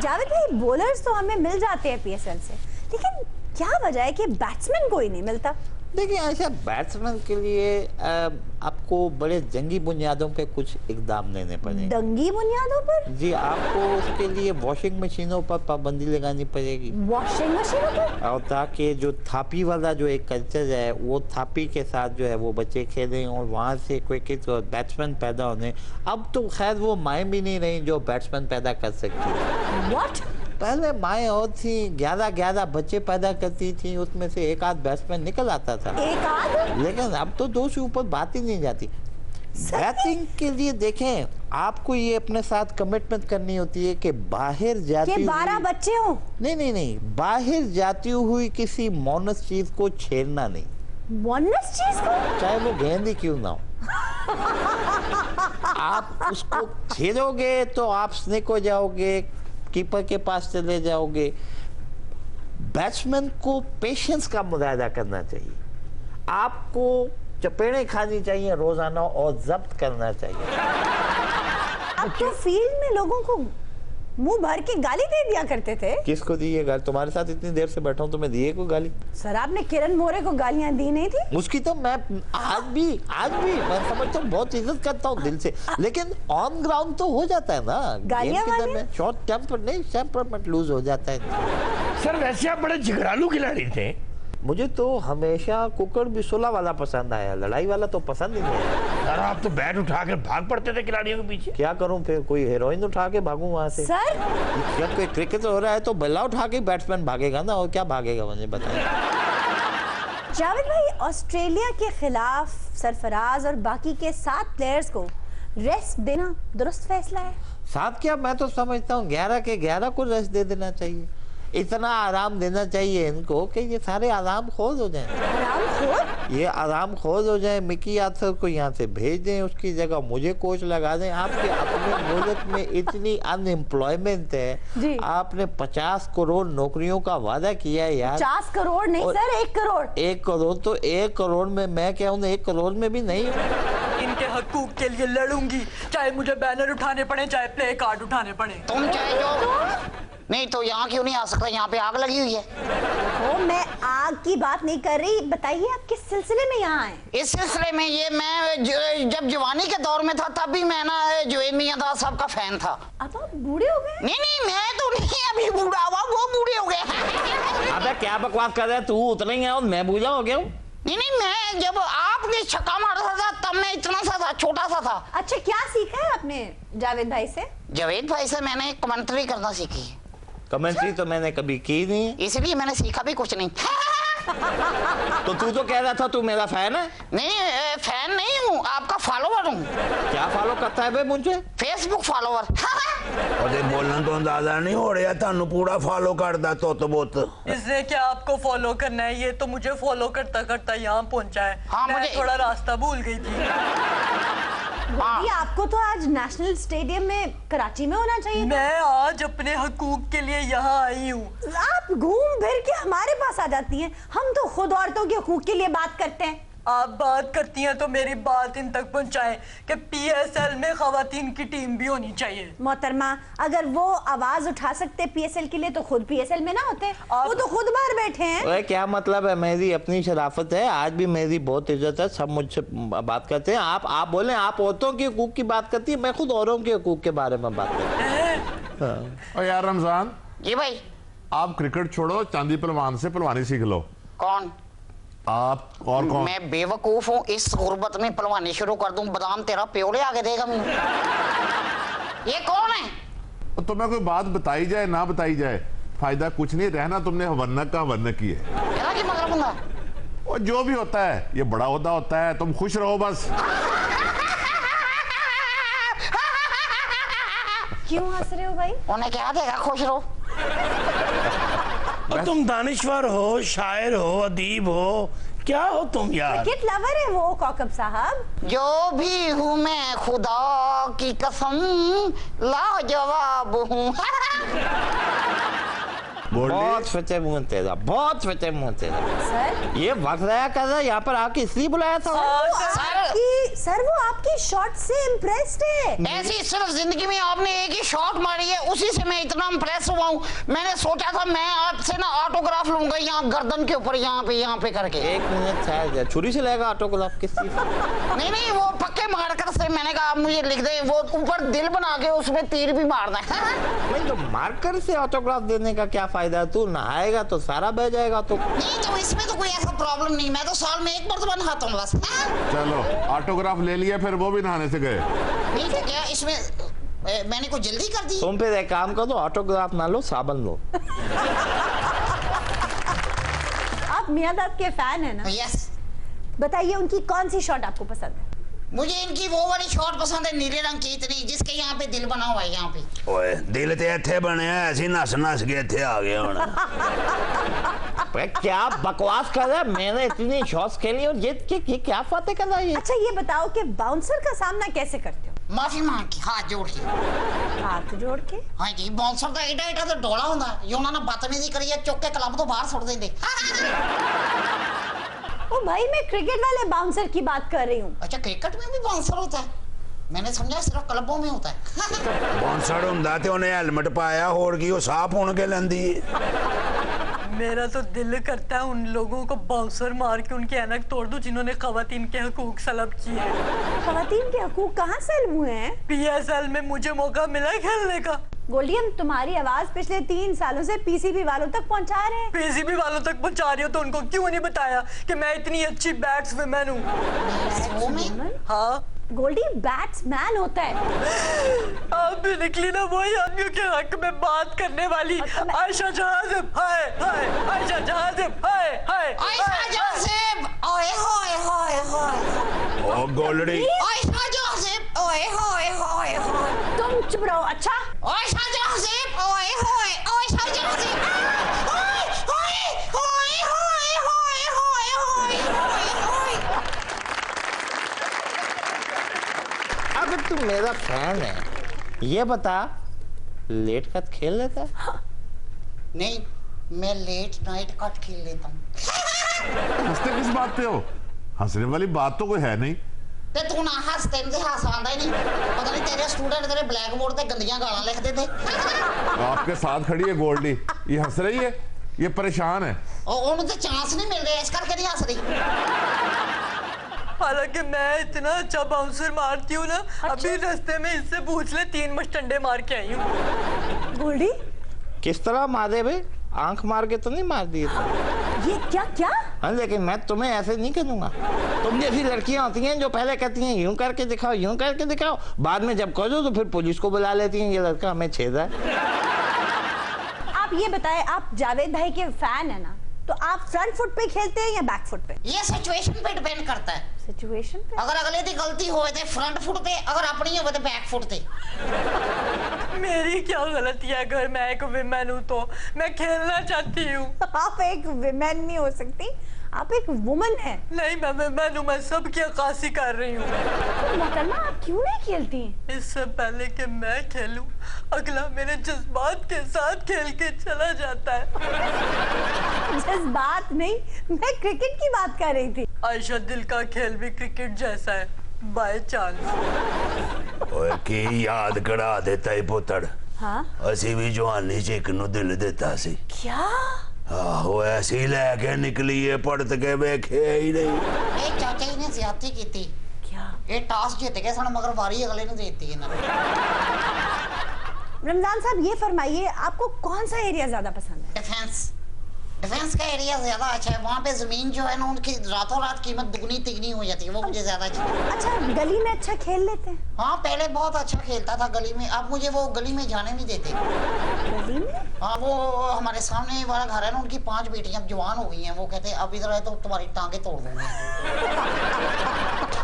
जावेद भाई, बॉलर्स तो हमें मिल जाते हैं पीएसएल से, लेकिन क्या वजह है कि बैट्समैन कोई नहीं मिलता? देखिए, ऐसा बैट्समैन के लिए आपको बड़े जंगी बुनियादों पे कुछ इकदाम लेने पड़ेंगे। जंगी बुनियादों पर? जी, आपको उसके लिए वॉशिंग मशीनों पर पाबंदी लगानी पड़ेगी। वॉशिंग मशीनों पर? और ताकि जो थापी वाला जो एक कल्चर है, वो थापी के साथ जो है वो बच्चे खेलें और वहाँ से क्रिकेट और बैट्समैन पैदा होने। अब तो खैर वो माएँ भी नहीं रही जो बैट्समैन पैदा कर सकती है। What? पहले माएँ और थी, 11 बच्चे पैदा करती थी, उसमें से एक आध बैट्समैन निकल आता था। एक आध? लेकिन अब तो 2 से ऊपर बात ही नहीं जाती। बैटिंग के लिए देखें, आपको ये अपने साथ कमिटमेंट करनी होती है कि बाहर जाती कि 12 बच्चे हो? नहीं, बाहर जाती हुई किसी मोनस चीज को छेड़ना नहीं। मोनस चीज को? चाहे वो गेंद ही क्यों ना हो। आप उसको छेड़ोगे तो आप स्निक हो जाओगे, कीपर के पास चले जाओगे। बैट्समैन को पेशेंस का मुजाहिदा करना चाहिए, आपको चपेड़े खानी चाहिए रोजाना और जब्त करना चाहिए। अब तो फील्ड में लोगों को मुंह भर के गाली दे दिया करते थे। किसको दी ये गाली? तुम्हारे साथ इतनी देर से बैठा हूं, तुम्हें दिए को गाली? सर, आपने किरण मोरे को गालियां दी नहीं थी? उसकी तो मैं आज भी मैं समझता हूँ, बहुत इज्जत करता हूँ दिल से, लेकिन ऑन ग्राउंड तो हो जाता है ना। गालियां में शॉर्ट टेम्परमेंट लूज हो जाता है। सर वैसे आप बड़े झगड़ालू खिलाड़ी थे। मुझे तो हमेशा कुकर भी सुलह वाला पसंद आया, लड़ाई वाला तो पसंद ही नहीं आया। यार आप तो बैट उठा कर भाग पड़ते थे खिलाड़ियों के पीछे। क्या करूं फिर, कोई हीरोइन उठा के भागूं वहां से? सर, जब कोई क्रिकेट हो रहा है तो बल्ला उठा के बैट्समैन भागेगा ना, और क्या भागेगा मुझे बताएं। जावेद भाई, ऑस्ट्रेलिया के खिलाफ सरफराज और बाकी के 7 प्लेयर्स को रेस्ट देना दुरुस्त फैसला है? 7 क्या, मैं तो समझता हूँ 11 के 11 को रेस्ट दे देना चाहिए। इतना आराम देना चाहिए इनको कि ये सारे आराम खोज हो जाएं। आराम खोज? ये आराम खोज हो जाए। मिकी आर्थर को यहाँ से भेज दें, उसकी जगह मुझे कोच लगा दें। आपके अपने मुल्क में इतनी अनएम्प्लॉयमेंट है, आपने 50 करोड़ नौकरियों का वादा किया है यार। 50 करोड़ नहीं सर, 1 करोड़। 1 करोड़ तो 1 करोड़ में मैं क्या हूँ, 1 करोड़ में भी नहीं। इनके हकूक के लिए लड़ूंगी, चाहे मुझे बैनर उठाने पड़े, चाहे प्ले कार्ड उठाने पड़े। तुम चाहे जो नहीं तो यहाँ क्यों नहीं आ सकता? यहाँ पे आग लगी हुई है। ओ, मैं आग की बात नहीं कर रही, बताइए आप किस सिलसिले में यहाँ आए? इस सिलसिले में ये मैं जब जवानी के दौर में था तब भी मैं ना जुवेद मियां दाद साहब का फैन था। अब आप बूढ़े हो गए? नहीं, मैं तो नहीं अभी बूढ़ा हुआ, वो बूढ़े हो गए। अबे क्या बकवास कर रहा है तू? उतना ही है और मैं बूढ़ा हो गया हूँ? नहीं, मैं जब आपने छक्का मारा था तब मैं इतना सा था, छोटा सा था। अच्छा, क्या सीखा है आपने जावेद भाई से? जावेद भाई से मैंने कमेंट्री करना सीखी। कमेंट्री तो मैंने कभी की नहीं, इसलिए मैंने सीखा भी कुछ नहीं। तो तू तो कह रहा था तू मेरा फैन है। नहीं, फैन नहीं हूँ, आपका फॉलोवर हूँ। क्या फॉलो करता है बे मुझे? Facebook follower. और बोलना तो अंदाजा नहीं हो रहा, थानू पूरा फॉलो करदा तो बहुत। इसने क्या आपको फॉलो करना है? ये तो मुझे फॉलो करता करता यहाँ पहुँचा है। हाँ, मैं थोड़ा रास्ता भूल गई थी। आपको तो आज नेशनल स्टेडियम में कराची में होना चाहिए। मैं आज अपने हकूक के लिए यहाँ आई हूँ। आप घूम फिर के हमारे पास आ जाती हैं। हम तो खुद औरतों के हकूक के लिए बात करते हैं। आप बात करती हैं तो मेरी बात इन तक पहुँचाएं कि पीएसएल में खवातीन की टीम भी होनी चाहिए। मोहतरमा, अगर वो आवाज उठा सकते पीएसएल के लिए तो खुद पीएसएल में ना होते। वो तो खुद बाहर बैठे हैं। ओए क्या मतलब है? मेरी अपनी शराफत है, आज भी मेरी बहुत इज्जत है, सब मुझसे बात करते हैं। आप बोले आप औरतों के हकूक की बात करती है, मैं खुद औरों के हकूक के बारे में बात करती हूँ। और यार रमजान जी भाई, आप क्रिकेट छोड़ो, चांदी पहलवान से पहलवानी सीख लो। कौन? आप और कौन? मैं बेवकूफ हूँ, इस गुर्बत में पहलवानी शुरू कर दूं, बादाम तेरा प्योले आगे देगा मुझे। ये कौन है? तो मैं कोई बात बताई जाए ना बताई जाए, फायदा कुछ नहीं, रहना तुमने वर्नक का वर्नक ही है। और जो भी होता है ये बड़ा ओहदा होता है, तुम खुश रहो बस। क्यों हंस रहे हो भाई? उन्हें क्या देगा, खुश रहो। और तुम दानिश्वर हो, शायर हो, अदीब हो, क्या हो तुम यार? क्रिकेट लवर है वो कौकब साहब। जो भी हूँ मैं खुदा की कसम लाजवाब हूँ। बहुत फटे मुंह तेरा, बहुत फटे मुंह तेरा। सर ये वक्त रहा कर रहा, यहाँ पर आके इसलिए बुलाया था। सर वो आपकी शॉट से इम्प्रेस्ड है। ऐसी सिर्फ जिंदगी में आपने एक ही शॉट मारी है, उसी से मैं इतना इम्प्रेस हुआ हूँ। मैंने सोचा था मैं आपसे ना ऑटोग्राफ लूंगा यहाँ गर्दन के ऊपर, यहाँ पे करके। एक मिनट ठहर, छुरी से लेगा ऑटोग्राफ किस चीज? नहीं वो पक्के मारकर से मैंने कहा आप मुझे लिख दे, वो ऊपर दिल बना के उसमें तीर भी मारना है। नहीं तो मार्कर से ऑटोग्राफ देने का क्या फायदा? तू नहाएगा तो सारा बह जाएगा। तो नहीं तो इसमें तो कोई ऐसा प्रॉब्लम नहीं, मैं तो साल में एक मरतबा नहाता हूँ बस। चलो ऑटोग्राफ ले लिया, फिर वो भी नहाने से गए। नहीं तो क्या इसमें मैंने कुछ जल्दी कर दी? तुम फिर एक काम करो, ऑटोग्राफ ना लो, साबन लो। आप मियां दाद के फैन है ना? यस। बताइए उनकी कौन सी शॉट आपको पसंद है? मुझे इनकी वो वाली शॉट पसंद है, नीले रंग की, इतनी जिसके यहाँ पे दिल बना हुआ है यहाँ पे। ओए दिल ते इत्थे बने ऐसी नस के इत्थे आ गए हुण। क्या बकवास कर रहा है? मैंने इतनी शॉट्स खेली और ये क्या बातें कर रहा है ये? अच्छा ये बताओ कि बाउंसर का सामना कैसे करते हो? माफी मांग के, हाथ जोड़ के। हाथ जोड़ के? हाँ जी, बाउंसर का एडा तो डोला होता है, ये उन्होंने बदतमीजी करी है, चुक के क्लब तो बाहर छोड़ देंगे। ओ भाई मैं क्रिकेट वाले बाउंसर की बात कर रही हूँ। अच्छा क्रिकेट में भी बाउंसर होता है? मैंने समझा सिर्फ क्लबों में होता है। बाउंसर हुंदा ते उन्हें हेलमेट पाया, होर की वो साफ होने के लेंदी। मेरा तो दिल करता है उन लोगों को बाउंसर मार के उनकी ऐनक तोड़ दूं जिन्होंने खवातीन के हकूक सलब किए। खवातीन के हकूक कहाँ सल्ब हुए हैं? PSL में मुझे मौका मिला है खेलने का। गोल्डी हम तुम्हारी आवाज पिछले 3 सालों से PCB वालों तक पहुंचा रहे हैं। PCB वालों तक पहुंचा रही हो तो उनको क्यों नहीं बताया कि मैं इतनी अच्छी बैट्समैन हूँ? हाँ गोल्डी बैट्समैन होता है। आप भी निकली ना वही आदमियों के हक में बात करने वाली। आयशा जहाज़िब, हाय हाय, आयशा जहाज़िब, हाय हाय, आयशा जहाज़िब, ओए होए होए होए। ओ गोल्डी। आयशा जहाज़िब, ओए होए होए होए। तुम चुप रहो। अच्छा आयशा जहाज़िब, ओए होए, आयशा जहाज़िब, ओए होए होए होए होए होए होए होए। अगर तू मेरा फैन है, ये बता लेट कट खेल लेता है? नहीं, मैं लेट नाइट कट खेल लेता हूँ। हंसते किस बात पे हो? हंसने वाली बात तो कोई है नहीं। ते तू ना हंस, तेन से हंस आंदा ही नहीं। पता नहीं तेरे स्टूडेंट तेरे ब्लैक बोर्ड पे गंदियां गालां लिखते थे। आपके साथ खड़ी है गोल्डी, ये हंस रही है, ये परेशान है। और उन्हें तो चांस नहीं मिल रहे, इस करके नहीं हंस रही। हालांकि मैं इतना अच्छा बाउंसर मारती हूँ ना। अभी रास्ते में इससे पूछ ले, 3 मस्टंडे मार के आई हूँ। गोल्डी किस तरह मारे बे? आंख मार के तो नहीं मार दिए थे? ये क्या? हाँ लेकिन मैं तुम्हें ऐसे नहीं करूंगा। तुम जैसी लड़कियां होती हैं जो पहले कहती हैं यूं करके दिखाओ, यूं करके दिखाओ, बाद में जब करो तो फिर पुलिस को बुला लेती हैं, ये लड़का हमें छेदा है। आप ये बताएं, आप जावेद भाई के फैन है ना, तो आप फ्रंट फुट पे खेलते हैं या बैक फुट पे? ये सिचुएशन पे डिपेंड करता है। सिचुएशन पे? अगर अगले दी गलती होवे ते फ्रंट फुट ते, अगर अपनी होवे ते बैक फुट ते। मेरी क्या गलती है? अगर मैं एक विमेन हूँ तो मैं खेलना चाहती हूँ। आप एक विमेन नहीं हो सकती, आप एक वुमन है। नहीं मैं विमेन हूँ, मैं सबकी अक्कासी कर रही हूँ। तो मोहतरमा आप क्यों नहीं खेलती? इससे पहले कि मैं खेलूं, अगला मेरे जज्बात के साथ खेल के चला जाता है। जज्बात नहीं, मैं क्रिकेट की बात कर रही थी। आयशा दिल का खेल भी क्रिकेट जैसा है, बाय चांस। ओए की याद करा देता है पुत्र। हाँ असी भी जवानी च एक नू दिल देता सी। क्या? आहो ऐसी लेके निकली है, पड़त के वेखे ही नहीं। ए चाचा जी ने ज्यादती की थी। क्या? ये टॉस जीत गए सन, मगर बारी अगले ने देती है ना। रमजान साहब ये फरमाइए, आपको कौन सा एरिया ज्यादा पसंद है? डिफेंस का एरिया ज्यादा अच्छा है। वहाँ पे जमीन जो है ना उनकी रातों रात कीमत दुगनी तिगनी हो जाती है, वो मुझे ज्यादा अच्छी। अच्छा गली में अच्छा खेल लेते हैं? हाँ पहले बहुत अच्छा खेलता था गली में, अब मुझे वो गली में जाने नहीं देते। गली में? हाँ वो हमारे सामने वाला घर है ना, उनकी 5 बेटियां जवान हो गई हैं, वो कहते हैं अब इधर आए तो तुम्हारी टांगे तोड़ दूंगी।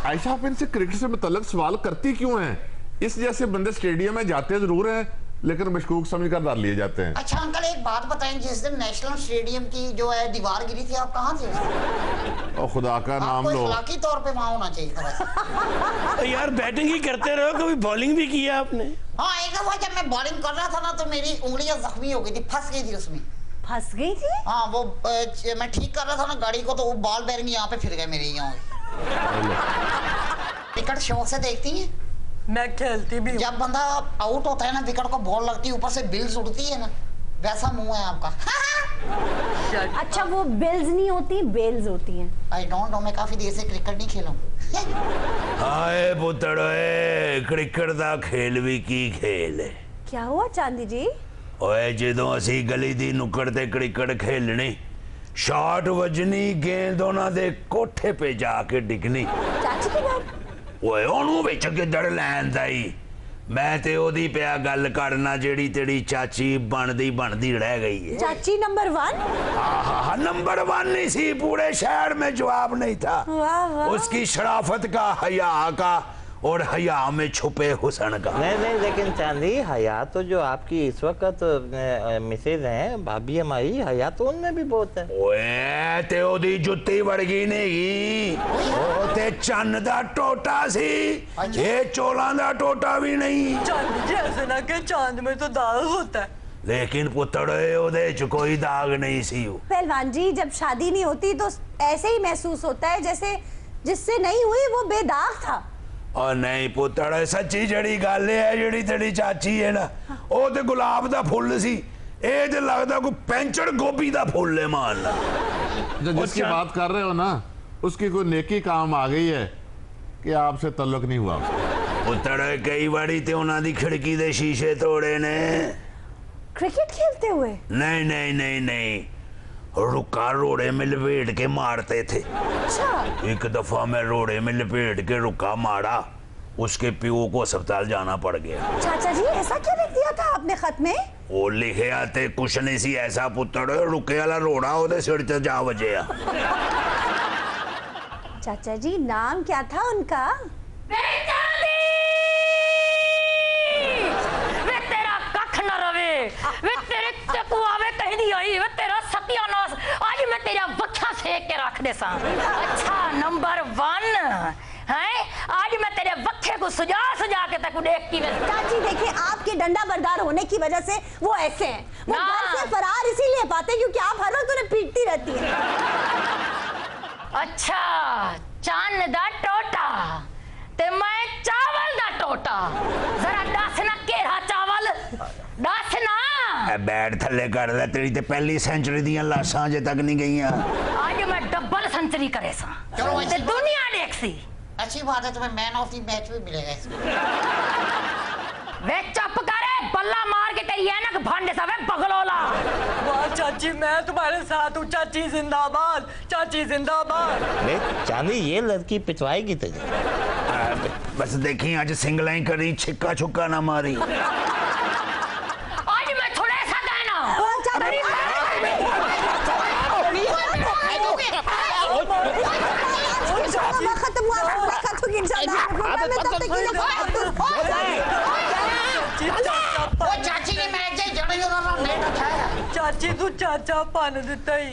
आयशा आप इनसे क्रिकेट से मुतल्लिक सवाल करती क्यों हैं? इस जैसे बंदे स्टेडियम में जाते जरूर हैं, लेकिन मशकूक समझकर डर लिए जाते हैं। अच्छा अंकल एक बात बताएं, जिस दिन नेशनल स्टेडियम की जो है दीवार गिरी थी आप कहाँ थे? और खुदा का नाम लो, इखलाकी तौर पे वहाँ होना चाहिए था। तो यार बैटिंग ही करते रहो, कभी बॉलिंग भी किया आपने? हाँ एक दफा जब मैं बॉलिंग कर रहा था ना तो मेरी उंगलियां जख्मी हो गई थी, फंस गई थी उसमें। फंस गई थी? हाँ वो मैं ठीक कर रहा था ना गाड़ी को, तो वो बॉल बेरिंग यहाँ पे फिर गए मेरे यहाँ। क्रिकेट शौक से देखती हैं? मैं खेलती भी हूँ। जब बंदा आउट होता है ना, विकेट को बॉल लगती है, ऊपर से बिल्स उड़ती है ना, वैसा मुंह है आपका। अच्छा वो बिल्स नहीं होती, बेल्स होती हैं। आई डोंट नो, मैं काफी देर से क्रिकेट नहीं खेला हूँ। हाय पुत्र क्रिकेट दा खेल भी की खेल है। क्या हुआ चांदी जी? ओए ਜਦੋਂ ਅਸੀਂ ਗਲੀ ਦੀ ਨੁੱਕੜ ਤੇ ਕ੍ਰਿਕਟ ਖੇਲਣੀ, ਸ਼ਾਟ ਵੱਜਣੀ, ਗੇਂਦ ਉਹਨਾਂ ਦੇ ਕੋਠੇ 'ਤੇ ਜਾ ਕੇ ਡਿੱਗਣੀ। ਚਾਚੀ के घर? ਓਏ ਉਹਨੂੰ ਵਿੱਚ ਕਿੱਧਰ ਲੈਂਦਾ ਈ, ਮੈਂ ਤੇ ਉਹਦੀ ਪਿਆ ਗੱਲ ਕਰਨਾ ਜਿਹੜੀ ਤੇਰੀ ਚਾਚੀ ਬਣਦੀ ਰਹਿ गई है। चाची नंबर 1? हाँ नंबर 1 नहीं सी, पूरे शहर में जवाब नहीं था। वाह वाह। उसकी शराफत का, हया का और हया में छुपे हुस्न का। नहीं लेकिन चांदी, हया तो जो आपकी इस वक्त मिसेज हैं, भाभी हमारी, हया तो उनमें भी बहुत है। ओए ते ओदी जुत्ती वर्गी नहीं, ओ ते चन्न दा टोटा सी, ये चोलां दा टोटा भी नहीं। चांद जी ऐसे ना कि चांद में तो दाग होता है। लेकिन पुत्र ओदे च कोई दाग नहीं सी। पहलवान जी जब शादी नहीं होती तो ऐसे ही महसूस होता है जैसे जिससे नहीं हुई वो बेदाग था। और नहीं पुत्र सच्ची जड़ी गल है, जड़ी तेरी चाची है ना, ओ ते गुलाब दा फुल सी, ए ते लगदा कोई पैंचड़ गोभी दा फुल है। मान जो जिसकी बात कर रहे हो ना, उसकी कोई नेकी काम आ गई है कि आपसे तल्लुक नहीं हुआ। पुत्र कई बारी ते उन्हां दी खिड़की दे शीशे तोड़े ने। क्रिकेट खेलते हुए? नहीं नहीं नहीं नहीं, रुका रोड़े में लपेट के मारते थे। अच्छा। एक दफा मैं रोड़े में लपेट के रुका मारा, उसके पियो को अस्पताल जाना पड़ गया। चाचा जी ऐसा क्या लिख दिया था आपने खत में? वो लिखे आते कुछ नहीं सी ऐसा पुत्र, रुके वाला रोड़ा ओदे सिर ते जा वजया। चाचा जी नाम क्या था उनका? वे तेरा कख न रवे, वे तेरे चकुआवे कहीं नहीं आई, वे तेरा सत्यानाश आज मैं तेरा वक्खा सेक के रख दे सा। अच्छा नंबर 1 है, आज मैं तेरे वक्खे को सजा के तक देखती। चाची देखिए आपके डंडा बरदार होने की वजह से वो ऐसे हैं। वो घर से फरार इसीलिए पाते क्योंकि आप हर वक्त उन्हें पीटती रहती हैं। अच्छा चांद दा टोटा ते मैं चावल दा टोटा, जरा दस ना केरा चावल दस ना। बैट थले कर ले, तेरी ते पहली सेंचुरी दियां लाशां अजे तक नहीं गईयां। आज मैं डबल सेंचुरी करे सा, चलो ते दुनिया देख सी। अच्छी बात है, तुम्हें मैन ऑफ द मैच भी मिलेगा इसमें। वे चुप करे, बल्ला मार के तेरी ऐनक भांडे सा वे बगलोला। वाह चाची मैं तुम्हारे साथ हूँ, चाची जिंदाबाद, चाची जिंदाबाद। चांदी ये लड़की पिटवाएगी तुझे। बस देखी आज सिंगला ही करी, छिक्का छुक्का ना मारी। आज मैं थोड़ा सा कहना खत्म हुआ चाची ने मैच जड़े लेट अच्छा है। चाची तू चाचा पान दिता ही।